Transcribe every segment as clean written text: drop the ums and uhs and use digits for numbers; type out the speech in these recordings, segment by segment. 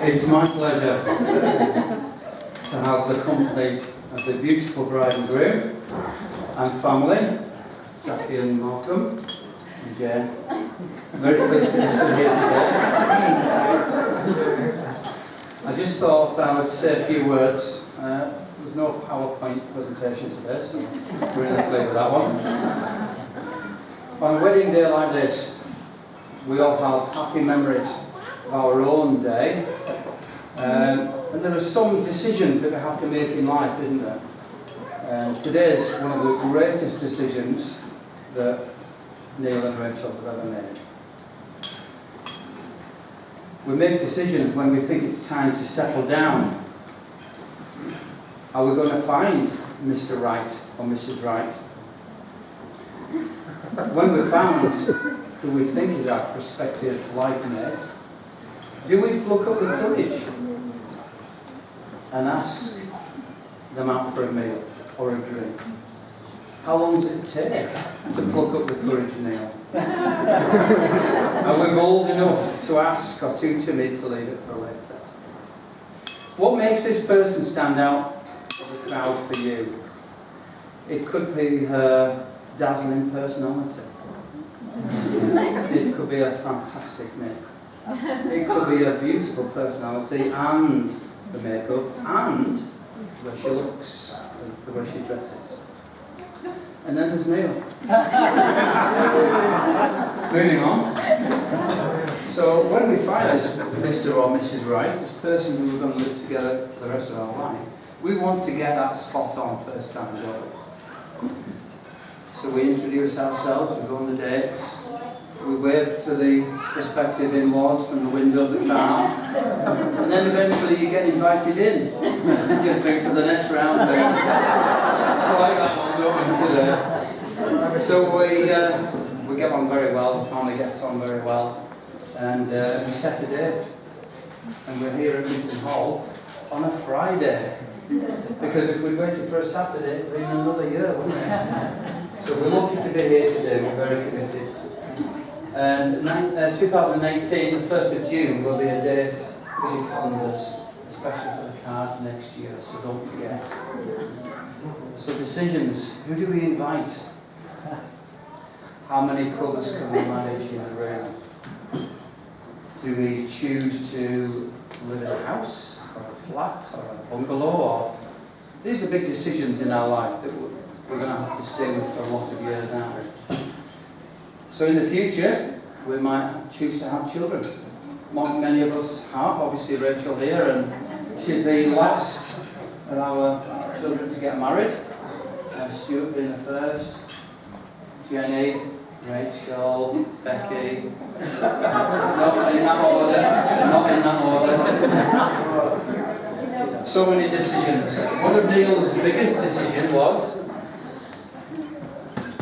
It's my pleasure to have the company of the beautiful bride and groom and family, Jackie and Malcolm and Jane. I'm very pleased to be stood here today. I just thought I would say a few words. There's no PowerPoint presentation today, so I'm really pleased with that one. On a wedding day like this, we all have happy memories of our own day, and there are some decisions that we have to make in life, isn't there? Today's one of the greatest decisions that Neil and Rachel have ever made. We make decisions when we think it's time to settle down. Are we going to find Mr. Right or Mrs. Right? When we've found who we think is our prospective life mate, do we pluck up the courage and ask them out for a meal or a drink? How long does it take to pluck up the courage, Neil? Are we bold enough to ask or too timid to leave it for later? What makes this person stand out of the crowd for you? It could be her dazzling personality. It could be a fantastic makeup. It could be a beautiful personality and the makeup and the way she looks, the way she dresses. And then there's Neil. Moving on. So when we find this Mr. or Mrs. Right, this person who we're going to live together for the rest of our life, we want to get that spot on first time, don't we? So we introduce ourselves, we go on the dates, we wave to the prospective in-laws from the window of the car, and then eventually you get invited in. You're through to the next round. I like that one, don't we, today? So we get on very well, the family gets on very well, and we set a date. And we're here at Newton Hall on a Friday. Because if we'd waited for a Saturday, it would have been another year, wouldn't it? So we're lucky to be here today, we're very committed. And 2018, the 1st of June, will be a date for your calendars, especially for the cards next year, so don't forget. So decisions, who do we invite? How many colours can we manage in a room? Do we choose to live in a house, or a flat, or a bungalow? Or these are big decisions in our life that we're going to have to stay with for a lot of years, aren't we? So in the future, we might choose to have children. Many of us have, obviously Rachel here, and she's the last of our children to get married. Stuart being the first, Jenny, Rachel, Becky. Not in that order, not in that order. So many decisions. One of Neil's biggest decisions was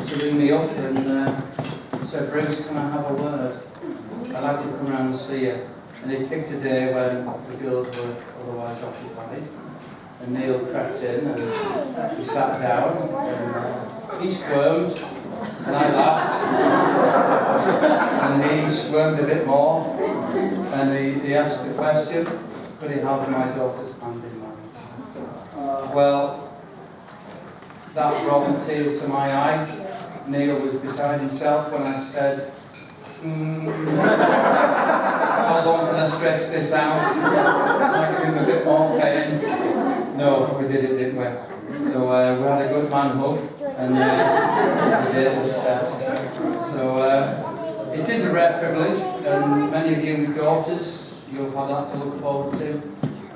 to ring me up and said, Bruce, can I have a word? I'd like to come around and see you. And he picked a day when the girls were otherwise occupied. And Neil crept in and he sat down and he squirmed and I laughed. And he squirmed a bit more and he asked the question, could he have my daughter's hand in mine? Well, that brought a tear to my eye. Neil was beside himself when I said, how long can I stretch this out? Might give him a bit more pain. No, we did it, didn't we? So we had a good man hug, and the date was set. So it is a rare privilege, and many of you with daughters, you'll have that to look forward to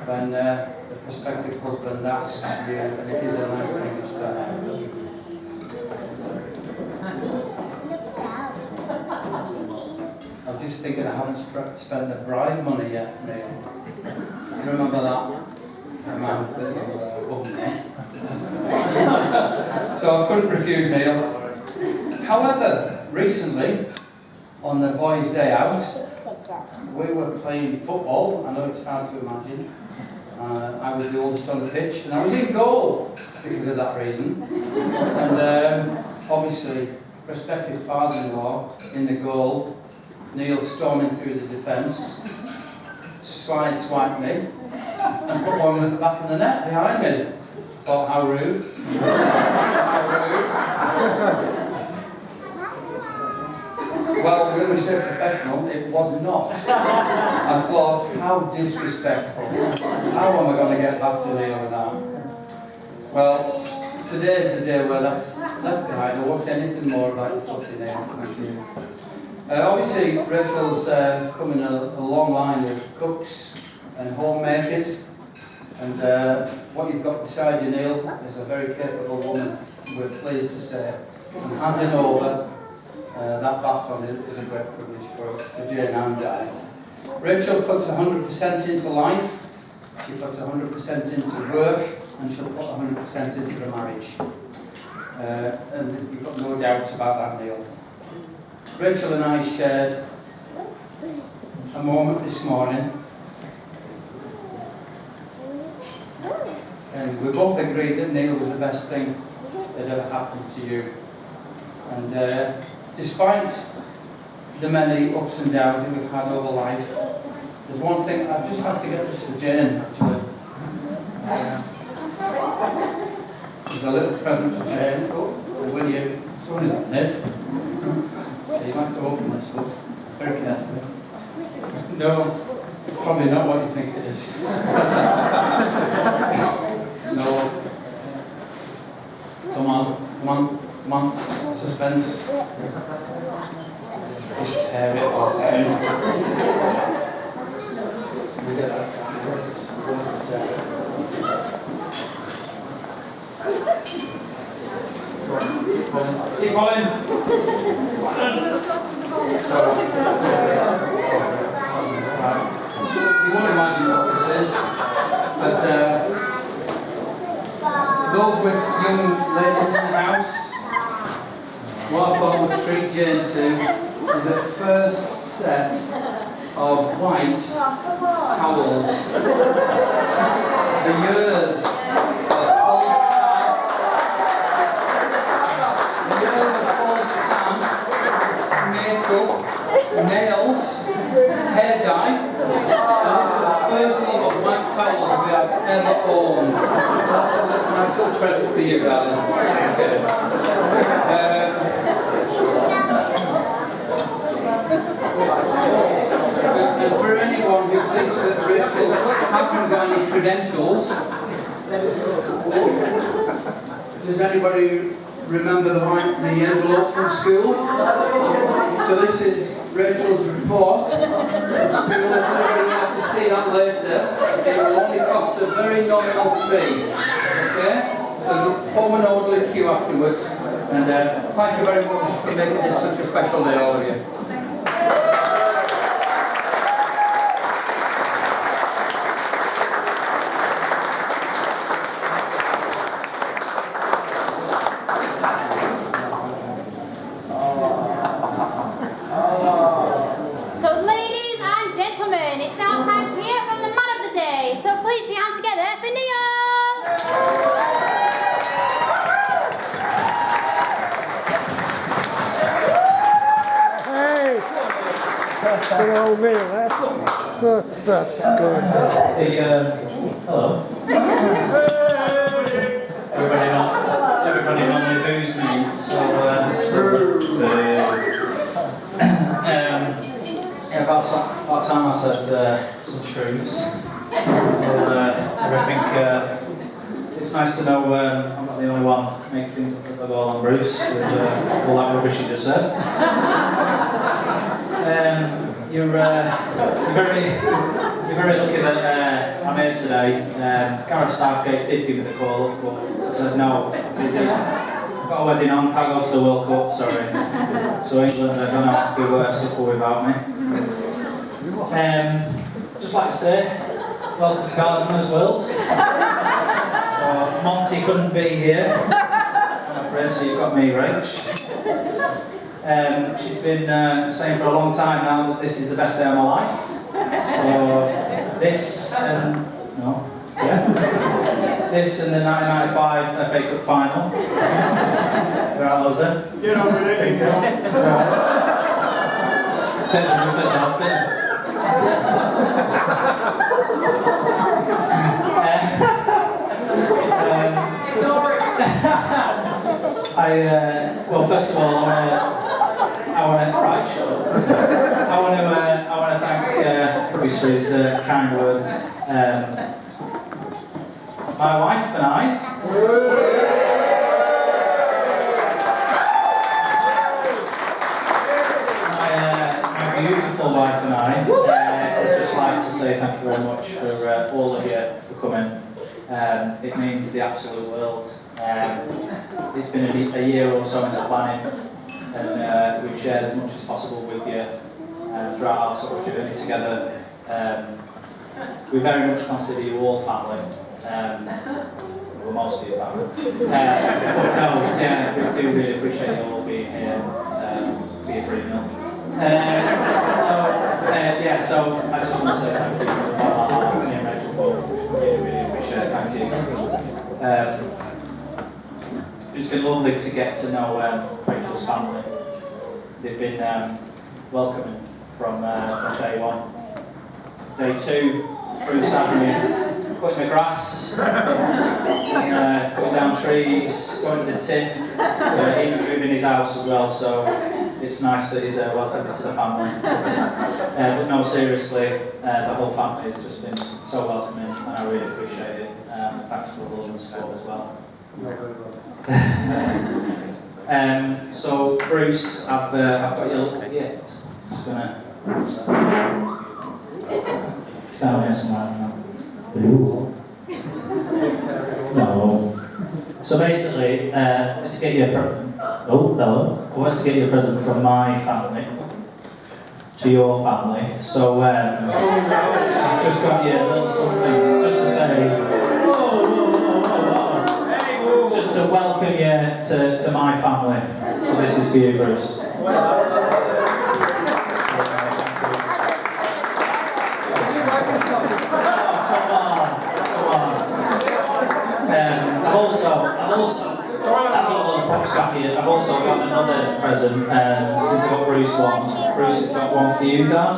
when the prospective husband asks you, and it is a nice privilege to have. I'm just thinking I haven't spent the bride money yet, Neil. You remember that amount that you owed me? So I couldn't refuse Neil. However, recently, on the boys' day out, we were playing football. I know it's hard to imagine. I was the oldest on the pitch, and I was in goal because of that reason. And obviously, prospective father-in-law in the goal, Neil storming through the defence, swiped me and put one at the back of the net behind me. Thought, how rude. How rude. Well, when we say professional, it was not. I thought, how disrespectful. How am I going to get back to Leo with that? Well, today is the day where that's left behind. I won't say anything more about the footy now. Thank you. Obviously, Rachel's come in a long line of cooks and homemakers. And what you've got beside you, Neil, is a very capable woman, we're pleased to say. And handing over that baton is a great privilege for Jane and I. Rachel puts 100% into life, she puts 100% into work, and she'll put 100% into the marriage. And you've got no doubts about that, Neil. Rachel and I shared a moment this morning, and we both agreed that Neil was the best thing that ever happened to you. And despite the many ups and downs that we've had over life, there's one thing, I've just had to get this for Jane, actually. There's a little present for Jane. Oh, when you, it's only that, Ned. You might have to open this up very carefully. No, it's probably not what you think it is. No. Come on, suspense. Just tear it off. We get that sound. Keep going. You won't imagine what this is, but those with young ladies in the house, what I thought would treat Jane to is a first set of white towels. The years of false tan, makeup, nails, hair dye, and this is the first lot of white towels we have ever owned. So that's a nice little present for you, darling. And for anyone who thinks that Rachel hasn't got any credentials, does anybody remember the envelope from school? So this is Rachel's report from school. If anybody wants to see that later, it will only cost a very nominal fee. Okay? So form an orderly queue afterwards. And thank you very much for making this such a special day, all of you. Good old me, that's good. Hey, hello. Everybody normally boos me, so yeah, about time I said some truths. I think it's nice to know I'm not the only one making things up as I go along, Bruce, with all that rubbish you just said. You're very lucky that I'm here today. Gareth Southgate did give me the call up, but I said no, I'm busy. I've got a wedding on, can't go to the World Cup, sorry. So England are going to have to suffer without me. Just like to say, welcome to Gardener's World. So Monty couldn't be here, I'm afraid, so you've got me, Rach. She's been saying for a long time now that this is the best day of my life. So this and this and the 1995 FA Cup final. Right, Loza? Get on with it. Well, first of all, I want to thank Bruce for his kind words. My wife and I. My beautiful wife and I would just like to say thank you very much for all of you for coming. It means the absolute world. It's been a year or so in the planning, and we've shared as much as possible with you throughout our sort of journey together. We very much consider you all family. Well, most of you family. But no, yeah, we do really appreciate you all being here for your free meal. So I just want to say thank you for me and Rachel both. Really appreciate it. Thank you. It's been lovely to get to know Rachel's family. They've been welcoming from day one. Day two, Bruce having cutting the grass, cutting down trees, going to the tin, even moving his house as well. So it's nice that he's welcomed to the family. But no, seriously, the whole family has just been so welcoming, and I really appreciate it. Thanks for the love and support as well. So Bruce, I've got your little gift. Just gonna it's down here somewhere. No. So basically, to get you a present. Oh, hello. I wanted to get you a present from my family to your family. So I've just got you a little something just to say. Just to welcome you to my family. So this is for you, Bruce. I've also got another present. Since I got Bruce one, Bruce has got one for you, Dad.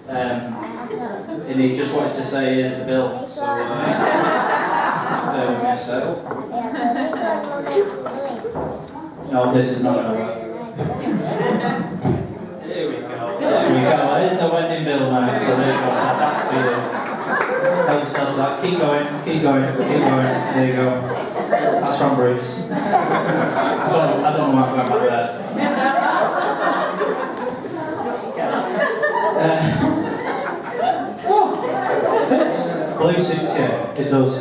And he just wanted to say, here's the bill. So there we go. So. No, this is not going to work. There we go. There we go. There's the wedding bill, mate. So there you go. That's for you. Help yourself to that. Keep going. Keep going. Keep going. There you go. That's from Bruce. I don't know why I'm going back there. Fits. Blue suits, yeah. It does.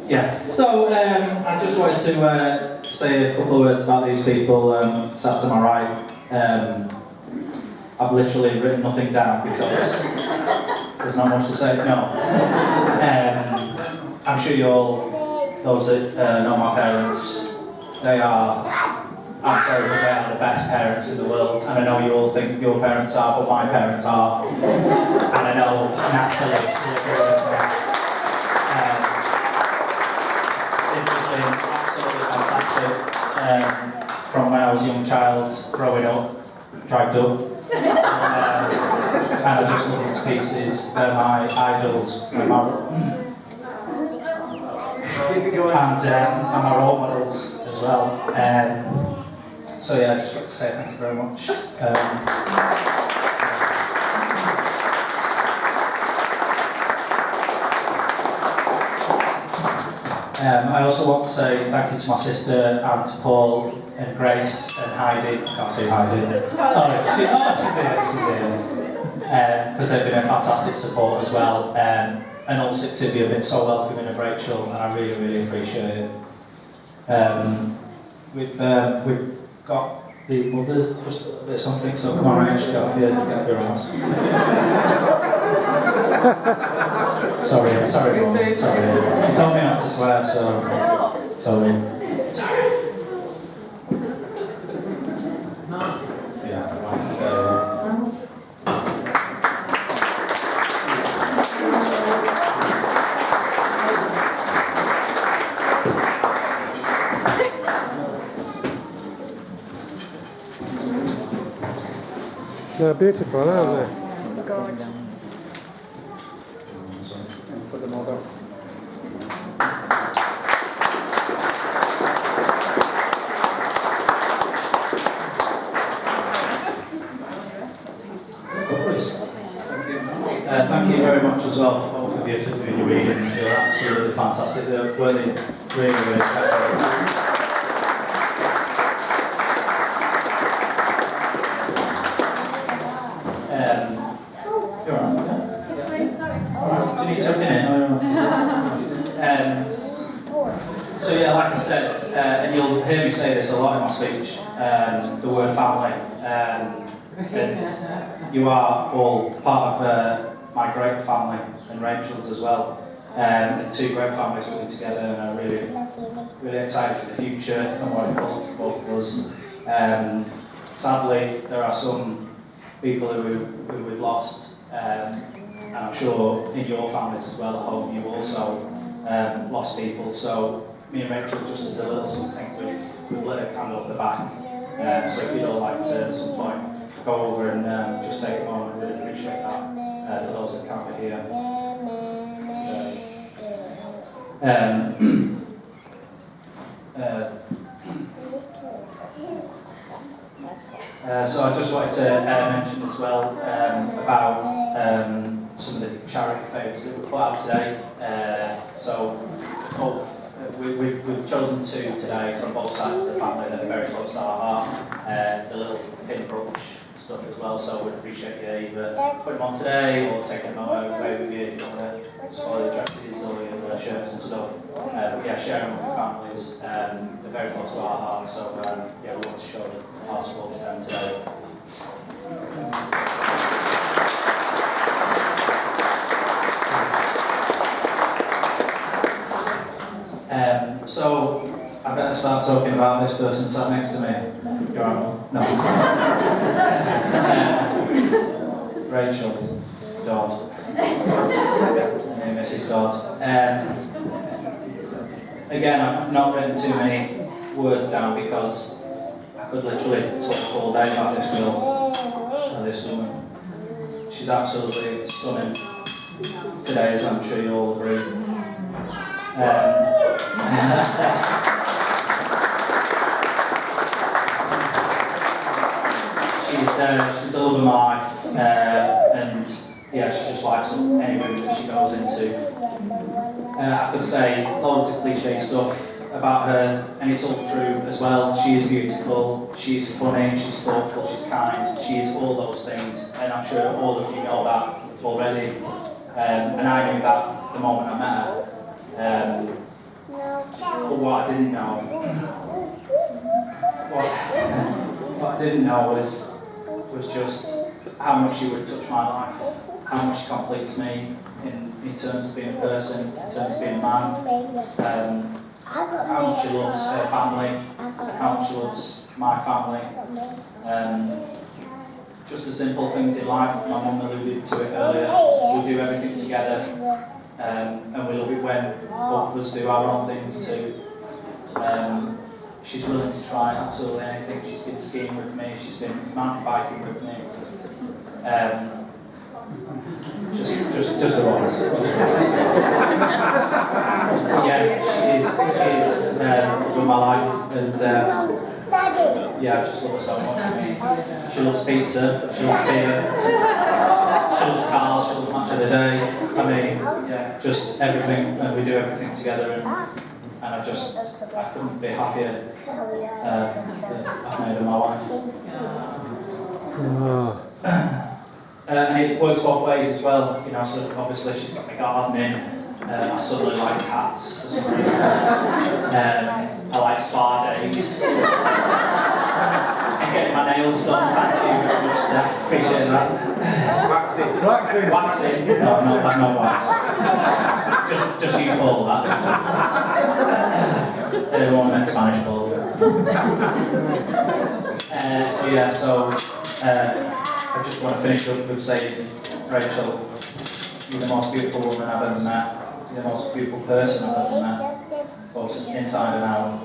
Yeah. So I just wanted to say a couple of words about these people sat to my right. I've literally written nothing down because there's not much to say. No. I'm sure you all, those that know my parents, they are, I'm sorry, but they are the best parents in the world. And I know you all think your parents are, but my parents are. And I know Natalie will agree with me. They've just been absolutely fantastic. From when I was a young child, growing up, dragged up. And I just love them to pieces. They're my idols. And my role models as well. So yeah, I just want to say thank you very much. I also want to say thank you to my sister and to Paul and Grace and Heidi. I can't say Heidi. She did. Because they've been a fantastic support as well. And also to have been so welcoming of Rachel, and I really, really appreciate it. We've got the mothers, just a bit something, so come on, Rachel, get off your arms. sorry, Mum, sorry. She told me not to swear, so sorry. Yeah, They're beautiful, aren't they? And put them all down. Thank you very much as well, both of you, for doing your readings. They're absolutely fantastic. They're really, really spectacular. You're all right, yeah? All right. Do you need something in? So yeah, like I said, and you'll hear me say this a lot in my speech, the word family. And you are all part of my great family and Rachel's as well. And two great families coming together, and I'm really, really excited for the future and what it holds for both of us. Sadly, there are some people who we've lost, and I'm sure in your families as well at home, you also lost people. So me and Rachel just as a little something, we've lit a candle at the back. So if you'd all like to at some point go over and just take a moment, really appreciate that for those that can't be here. So I just wanted to mention as well about some of the charity favours that we put out today. We've chosen two today from both sides of the family that are very close to our heart. The little pin brooch stuff as well, so we'd appreciate you either put them on today or take them away with you if you want to spoil your dresses or your shirts and stuff. But yeah, share them with your families. They're very close to our hearts, so yeah, we want to show our support to them today. So I better start talking about this person sat next to me. Your Honor. No. Rachel Dodd. And Mrs. Dodd. Again, I've not written too many words down because I could literally talk all day about this girl and this woman. She's absolutely stunning today, as I'm sure you all agree. She's the love of my life, and yeah, she just lights up any room that she goes into. I could say loads of cliche stuff about her, and it's all true as well. She is beautiful, she's funny, she's thoughtful, she's kind, she is all those things, and I'm sure all of you know that already. And I knew that the moment I met her. But what I didn't know, was just how much she would touch my life, how much she completes me in terms of being a person, in terms of being a man, how much she loves her family, how much she loves my family. Just the simple things in life. My mum alluded to it earlier. We do everything together, and we love it when both of us do our own things too. She's willing to try absolutely anything. She's been skiing with me, she's been mountain biking with me. Just a lot. Yeah, she is with my life, and yeah, I just love her so much. I mean, she loves pizza, she loves beer, she loves cars, she loves Match of the Day. I mean, yeah, just everything, and we do everything together, and I couldn't be happier that I've made her my wife. And it works both ways as well, you know, so obviously she's got me gardening, I suddenly like cats for some reason, I like spa days, and getting my nails done, thank you very much, Steph, appreciate that. Waxing? No, not wax. Just you call that. Everyone makes Spanish ball. I just want to finish up with saying, Rachel, you're the most beautiful woman I've ever met. You're the most beautiful person I've ever met, both inside and out.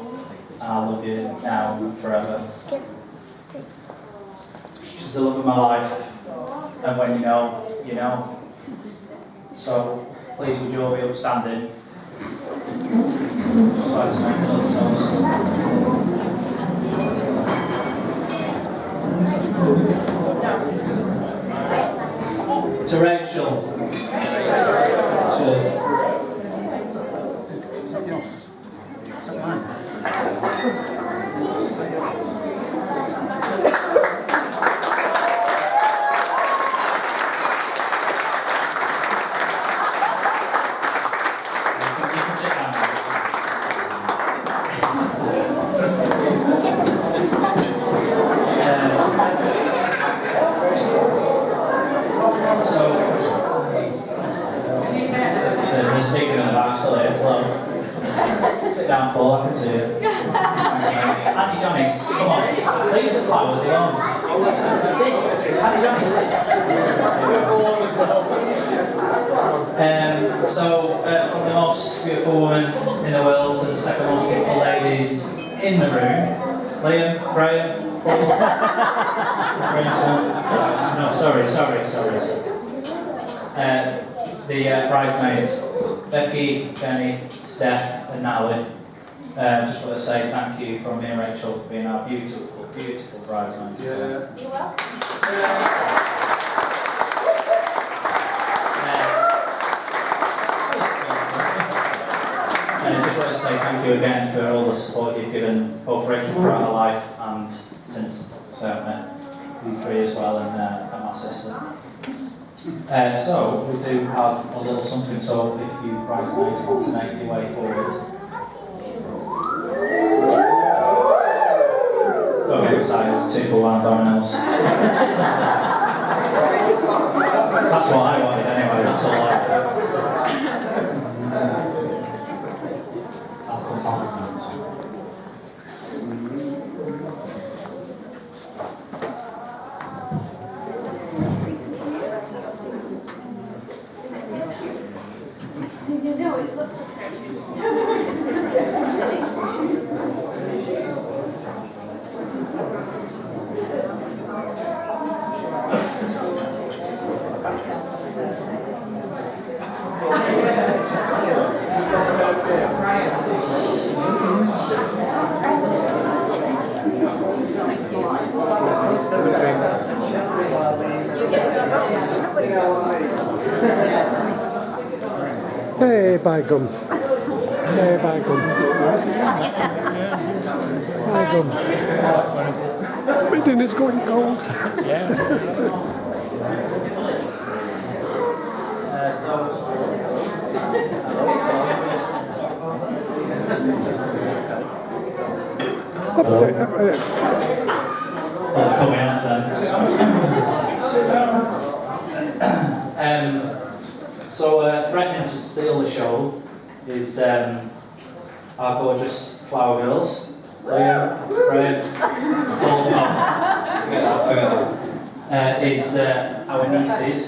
And I love you now and forever. She's the love of my life. and when you know, you know. So please would you all be upstanding? Just like to make a little toast. To Rachel. Cheers. Speaking of the absolutely, hello. Sit down, Paul, I can see you. Thanks, mate. Andy Johnny's, come on, leave the flowers alone. Sit, Andy Johnny's, sit. From the most beautiful woman in the world to the second most beautiful ladies in the room, Liam, Graham, Paul. No, sorry. The bridesmaids, Becky, Jenny, Steph and Natalie. Just want to say thank you from me and Rachel for being our beautiful, beautiful bridesmaids. Yeah. You're welcome. And I just want to say thank you again for all the support you've given both Rachel throughout her life and since I've met you three as well and my sister. So we do have a little something, so if you bridesmaids want to make your way forward. Don't get excited, it's 2 for 1 dominoes. That's what I wanted anyway, that's all I wanted. I'll come back. No, it looks like Hey, by gum. Hey, by gum. By gum. My dinner's going cold. Coming out then. Threatening to steal the show is our gorgeous flower girls. Liam, Graham, Paul, forget that. Is our nieces,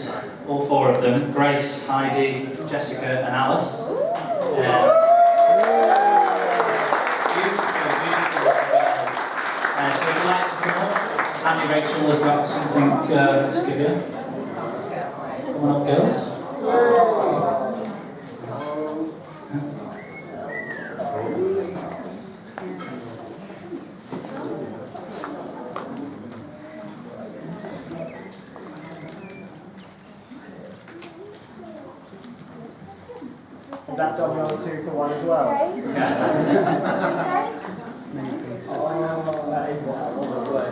all 4 of them, Grace, Heidi, Jessica and Alice. Beautiful. So if you'd like to come up, Andy Rachel has got something to give you. Come on up, girls. Is that Domino's 2 for 1 as well? Oh, that is what I want to play.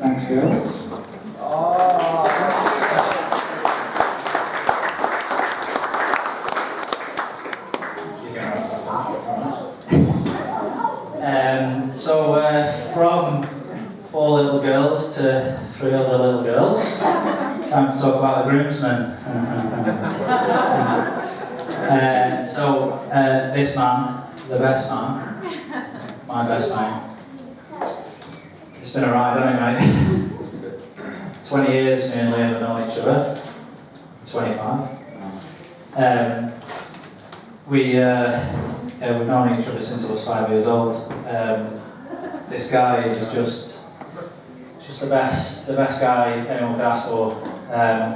Thanks, girls. From 4 little girls to 3 other little girls, time to talk about the groomsmen. This man, the best man, my best man, it's been a ride, hasn't it, mate? 20 years me and Liam have known each other. 25. We've known each other since I was 5 years old. This guy is just just the best guy anyone can ask for.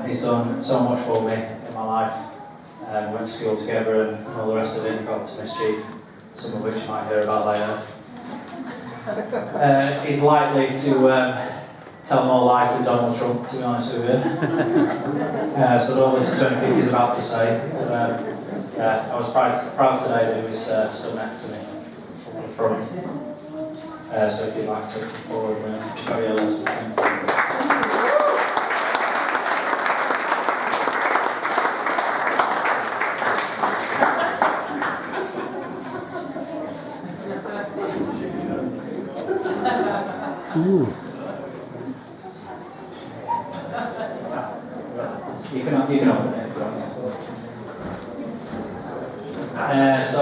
He's done so much for me in my life. Went to school together and all the rest of it, got to mischief, some of which you might hear about later. He's likely to tell more lies than Donald Trump, to be honest with you. So don't listen to anything he's about to say. I was proud today that he was stood next to me on the front. So if you'd like to come forward, we'll carry a lesson. Ooh. You can open it. So,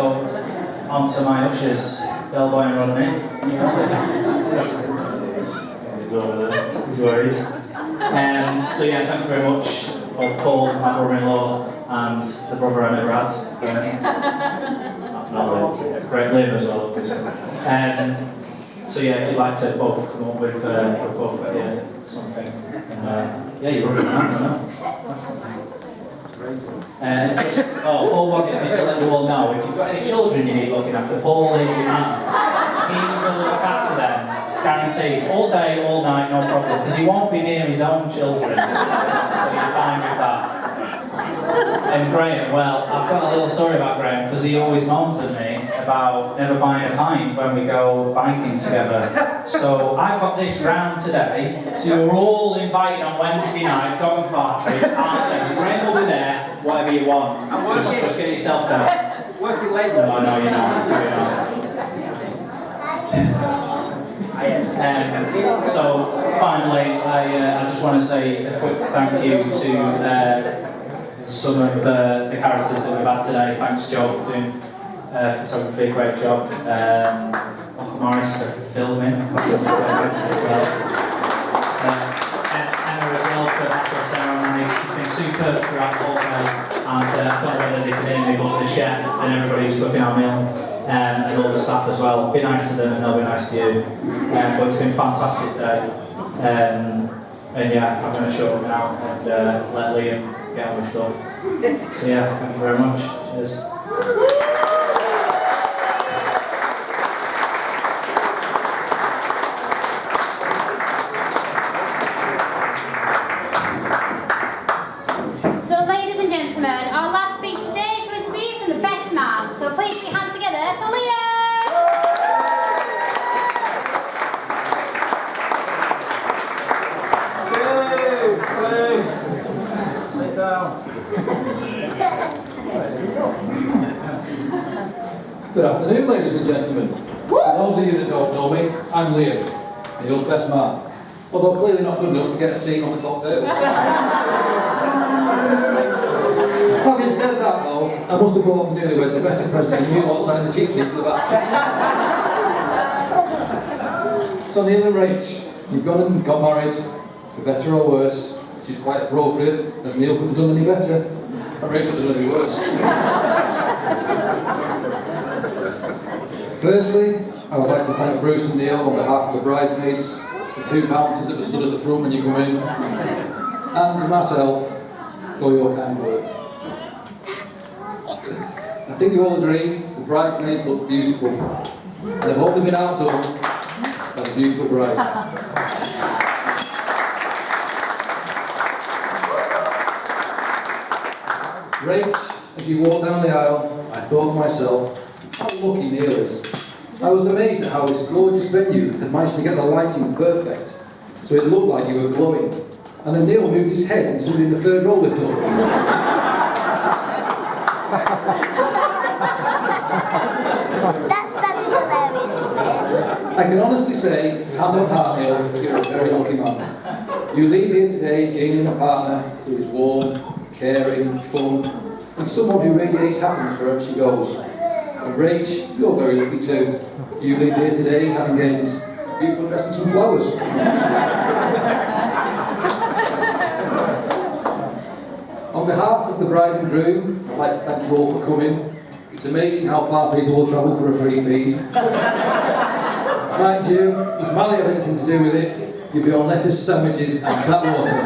on to my ushers, Bellboy and Rodney. He's over there, he's worried. So yeah, thank you very much, both Paul, my brother-in-law, and the brother I never had. Not great Liam as well, obviously. So yeah, if you'd like to both come up with both something, and yeah, you're running around now. Paul wanted me to let you all know, if you've got any children you need looking after, Paul is your man. He will look after them, guaranteed, all day, all night, no problem, because he won't be near his own children, so you're fine with that. And Graham, well, I've got a little story about Graham, because he always moans at me about never buying a pint when we go biking together. So I've got this round today, so you're all invited on Wednesday night, dog and partridge, Arsene, Graham will be there, whatever you want. Just get yourself down. Working late. No, you're not. So finally, I just want to say a quick thank you to some of the characters that we've had today. Thanks, Joe, for doing photography, great job. Uncle Morris for filming, as well. Emma as well for Astro ceremonies. It's been superb throughout the whole day. And I don't know whether they can hear me, but the chef and everybody who's cooking our meal, and all the staff as well. Be nice to them and they'll be nice to you. But it's been a fantastic day. And yeah, I'm going to shut up now and let Liam get on with stuff. So yeah, thank you very much. Cheers. So ladies and gentlemen, our last speech today is going to be from the best man. So please put your hands together for Liam! Sit down. Good afternoon, ladies and gentlemen. For those of you that don't know me, I'm Liam, Neil's best man. Although clearly not good enough to get a seat on the top table. Having said that though, I must have bought the newlyweds a better present than you lot sat in the cheap seats at the back. So Neil and Rach, you've gone and got married, for better or worse, which is quite appropriate, as Neil couldn't have done any better, and Rach couldn't have done any worse. Firstly, I would like to thank Bruce and Neil on behalf of the bridesmaids, the two bouncers that were stood at the front when you come in, and myself for your kind words. I think you all agree the bridesmaids look beautiful, and they've only been outdone by a beautiful bride. Rach, as you walked down the aisle, I thought to myself, how lucky Neil is. I was amazed at how this gorgeous venue had managed to get the lighting perfect, so it looked like you were glowing. And then Neil moved his head and zoomed in the third row little. That's hilarious, isn't it? I can honestly say, hand on heart, Neil, you're a very lucky man. You leave here today gaining a partner who is warm, caring, fun, and someone who radiates happiness wherever she goes. And Rach, you're very lucky too. You leave here today having gained a beautiful dress and some flowers. On behalf of the bride and groom, I'd like to thank you all for coming. It's amazing how far people will travel for a free feed. Mind you, if Mally had anything to do with it, you'd be on lettuce sandwiches and tap water.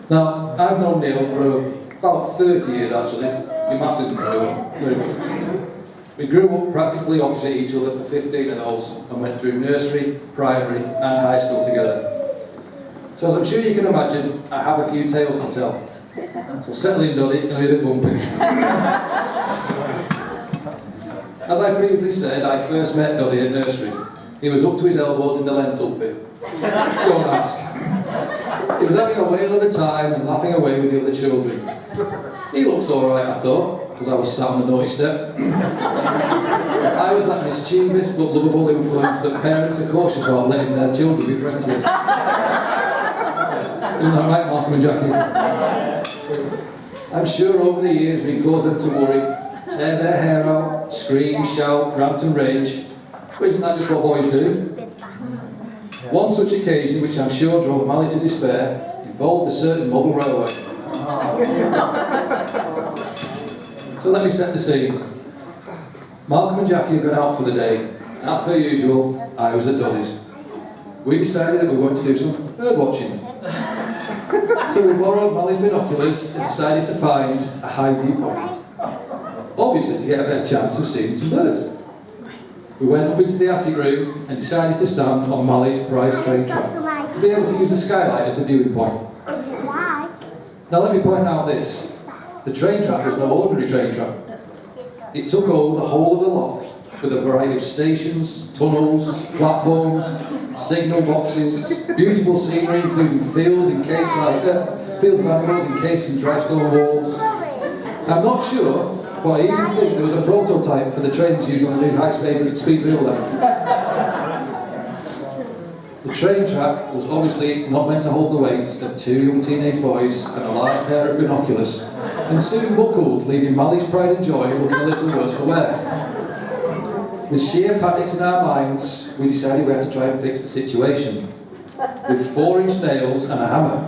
Now, I've known Neil for about 30 years actually. Your maths isn't very well. Very good. We grew up practically opposite each other for 15 of those and went through nursery, primary and high school together. So as I'm sure you can imagine, I have a few tales to tell. So settle in, Doddy, it's going to be a bit bumpy. As I previously said, I first met Doddy at nursery. He was up to his elbows in the lentil pit. Don't ask. He was having a whale of a time and laughing away with the other children. He looks alright, I thought, because I was sat on the naughty step. I was that mischievous but lovable influence that parents are cautious about letting their children be friends with. Isn't that right, Malcolm and Jackie? I'm sure over the years we caused them to worry, tear their hair out, scream, shout, rant and rage. But isn't that just what boys do? One such occasion, which I'm sure drove Mally to despair, involved a certain model railway. So let me set the scene. Malcolm and Jackie had gone out for the day. As per usual, I was at Doddy's. We decided that we were going to do some bird watching. So we borrowed Mally's binoculars and decided to find a high viewpoint. Obviously to get a better chance of seeing some birds. We went up into the attic room and decided to stand on Mally's prized train track to be able to use the skylight as the viewing point. Now let me point out this. The train track was no ordinary train track. It took over the whole of the loft with a variety of stations, tunnels, platforms, signal boxes, beautiful scenery including fields encased fields of animals encased in dry stone walls. I'm not sure, but I even think there was a prototype for the trains used on the new high-speed rail line. The train track was obviously not meant to hold the weight of two young teenage boys and a large pair of binoculars, and soon buckled, leaving Mally's pride and joy looking a little worse for wear. With sheer panic in our minds, we decided we had to try and fix the situation, with 4-inch nails and a hammer.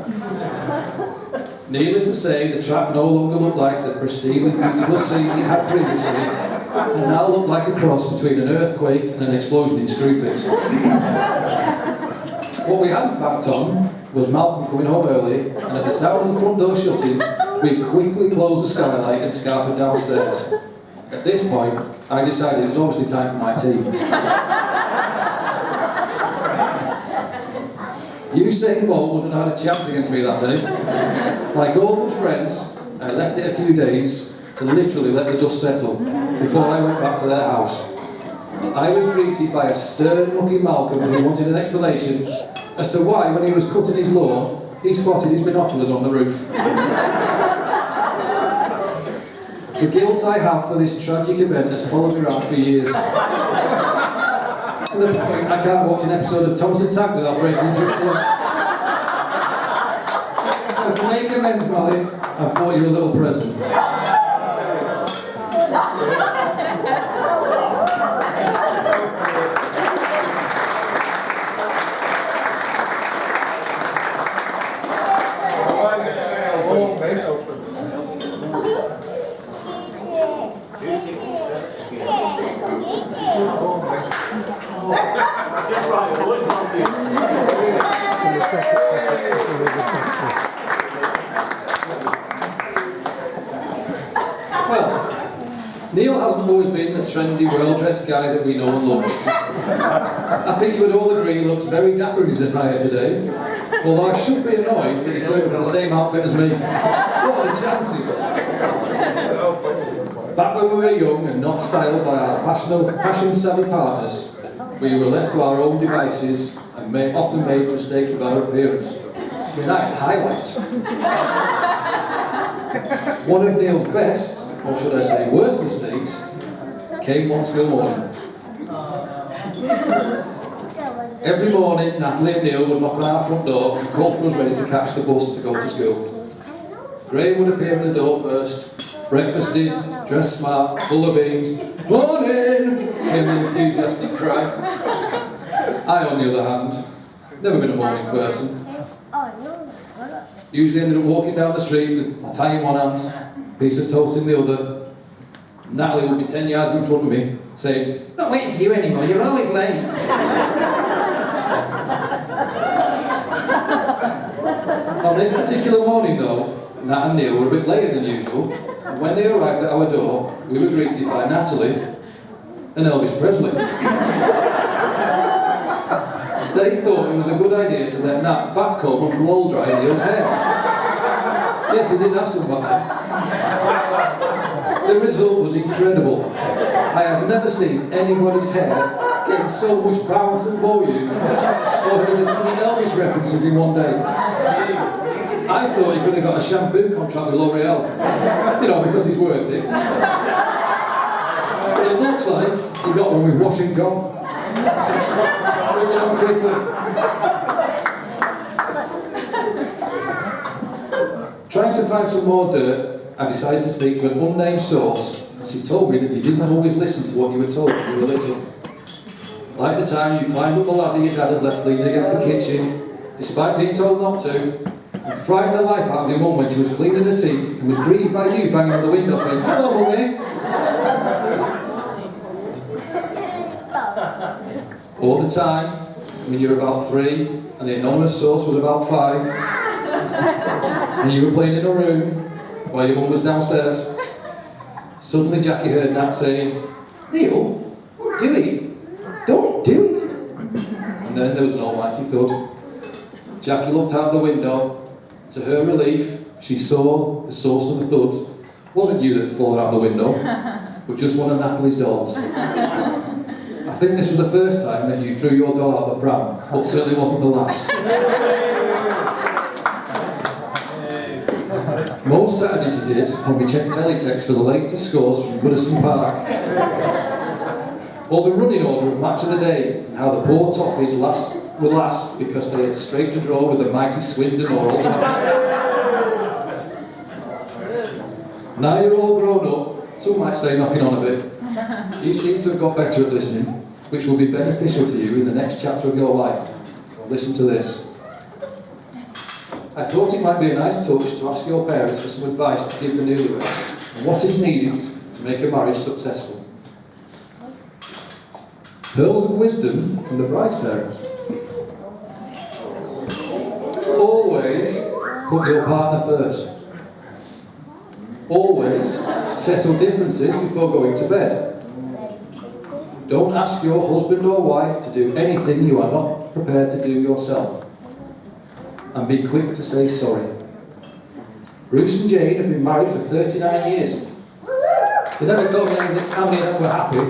Needless to say, the track no longer looked like the pristine and beautiful scene it had previously, and now looked like a cross between an earthquake and an explosion in Screwfix. What we hadn't banked on was Malcolm coming home early, and at the sound of the front door shutting, we quickly closed the skylight and scarpered downstairs. At this point, I decided it was obviously time for my tea. Usain Bolt wouldn't have had a chance against me that day. Like all good friends, I left it a few days to literally let the dust settle before I went back to their house. I was greeted by a stern-looking Malcolm who wanted an explanation as to why, when he was cutting his lawn, he spotted his binoculars on the roof. The guilt I have for this tragic event has followed me around for years. To the point I can't watch an episode of Thomas the Tank without breaking into a sweat. So to make amends, Mally, I've bought you a little present. Well, Neil hasn't always been the trendy, well-dressed guy that we know and love. I think you would all agree he looks very dapper in his attire today, although I should be annoyed that he turned up in the same outfit as me. What are the chances? Back when we were young and not styled by our fashion-savvy partners, we were left to our own devices and often made mistakes with our appearance. Tonight, highlights. One of Neil's best, or should I say worst mistakes, came one school morning. Every morning, Natalie and Neil would knock on our front door and call for us ready to catch the bus to go to school. Graham would appear at the door first, breakfasted, dressed smart, full of beans. Morning! Came the enthusiastic cry. I, on the other hand, never been a morning person. Usually ended up walking down the street with my tie in one hand, piece of toast in the other, Natalie would be 10 yards in front of me, saying, "Not waiting for you anymore, you're always late." On this particular morning though, Nat and Neil were a bit later than usual, and when they arrived at our door, we were greeted by Natalie and Elvis Presley. They thought it was a good idea to let Nat backcomb and blow dry Neil's hair. Yes, he did have some back then. The result was incredible. I have never seen anybody's hair getting so much bounce and volume or heard as many Elvis references in one day. I thought he could have got a shampoo contract with L'Oreal, you know, because he's worth it. But it looks like he got one with Wash and Gone. Moving on quickly. Trying to find some more dirt, I decided to speak to an unnamed source. She told me that you didn't always listen to what you were told when you were little. Like the time you climbed up the ladder your dad had left leaning against the kitchen, despite being told not to, and frightened the life out of your mum when she was cleaning her teeth and was grieved by you banging on the window saying, "Hello, Mummy." All the time, when you were about 3 and the anonymous source was about 5, and you were playing in a room while your mum was downstairs, suddenly Jackie heard Nat saying, "Neil, do it. Don't do it." And then there was an almighty thud. Jackie looked out the window. To her relief, she saw the source of the thud wasn't you that had fallen out the window, but just one of Natalie's dolls. I think this was the first time that you threw your doll out the pram, but certainly wasn't the last. Most Saturdays you did when we checked teletext for the latest scores from Goodison Park, or the running order of Match of the Day, and how the poor Toffees were last because they had scraped a draw with the mighty Swindon or Oldham. Now you're all grown up, some might say knocking on a bit. You seem to have got better at listening, which will be beneficial to you in the next chapter of your life. So listen to this. I thought it might be a nice touch to ask your parents for some advice to give the newlyweds on what is needed to make a marriage successful. Pearls of wisdom from the bride's parents. Always put your partner first. Always settle differences before going to bed. Don't ask your husband or wife to do anything you are not prepared to do yourself. And be quick to say sorry. Bruce and Jane have been married for 39 years. They never told me how many of them were happy.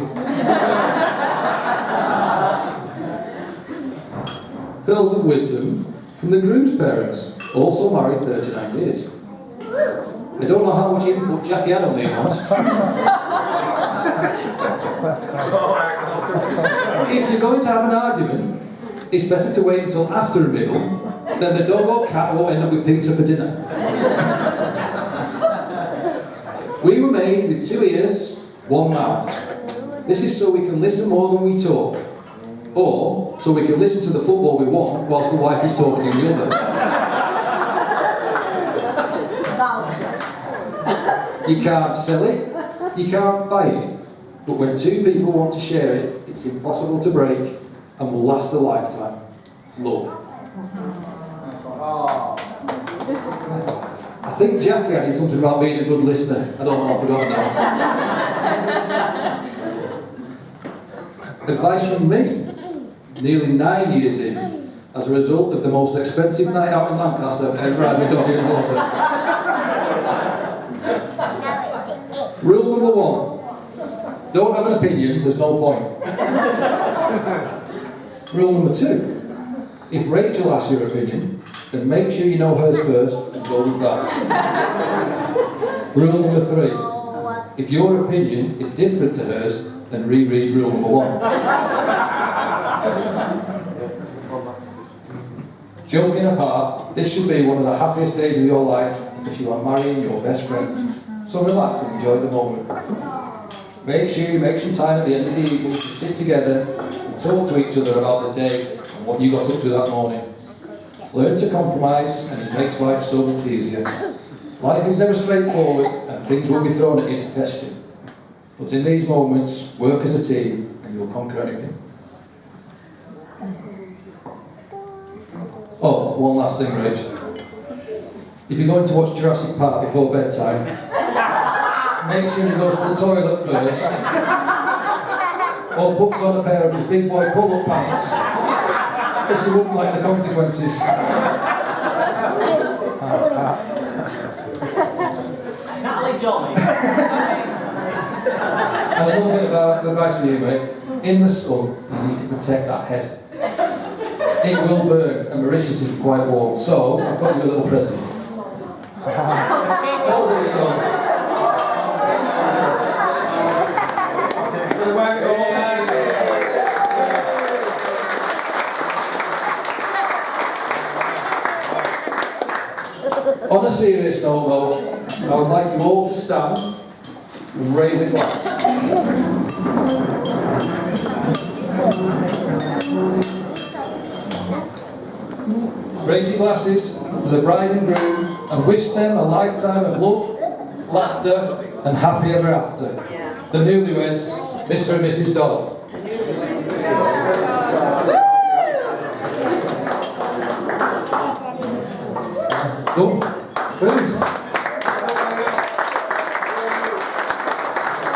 Pearls of wisdom from the groom's parents, also married 39 years. I don't know how much input Jackie had on these ones. If you're going to have an argument, it's better to wait until after a meal, then the dog or cat won't end up with pizza for dinner. We were made with 2 ears, 1 mouth. This is so we can listen more than we talk. Or, so we can listen to the football we want whilst the wife is talking in the other. You can't sell it, you can't buy it. But when 2 people want to share it, it's impossible to break and will last a lifetime. Love. I think Jackie added something about being a good listener. I don't know, I've forgotten now. Advice from me, nearly 9 years in, as a result of the most expensive night out in Lancaster I've ever had with Doggy and Water. Rule number 1, don't have an opinion, there's no point. Rule number 2, if Rachel asks your opinion, then make sure you know hers first and go with that. Rule number 3, if your opinion is different to hers, then reread rule number 1. Joking apart, this should be one of the happiest days of your life because you are marrying your best friend. So relax and enjoy the moment. Make sure you make some time at the end of the evening to sit together and talk to each other about the day and what you got up to that morning. Learn to compromise and it makes life so much easier. Life is never straightforward and things will be thrown at you to test you. But in these moments, work as a team and you'll conquer anything. Oh, one last thing, Rich. If you're going to watch Jurassic Park before bedtime, make sure he goes to the toilet first, or puts on a pair of his big boy pull-up pants, because he wouldn't like the consequences. Natalie Jolly. And a little bit of advice for you, mate. In the sun, you need to protect that head. It will burn, and Mauritius is quite warm, so I've got you a little present. Hold it, son. On a serious note, though, I would like you all to stand and raise a glass. Raise your glasses to the bride and groom and wish them a lifetime of love, laughter and happy ever after. The newlyweds, Mr. and Mrs. Dodd. Go. Food.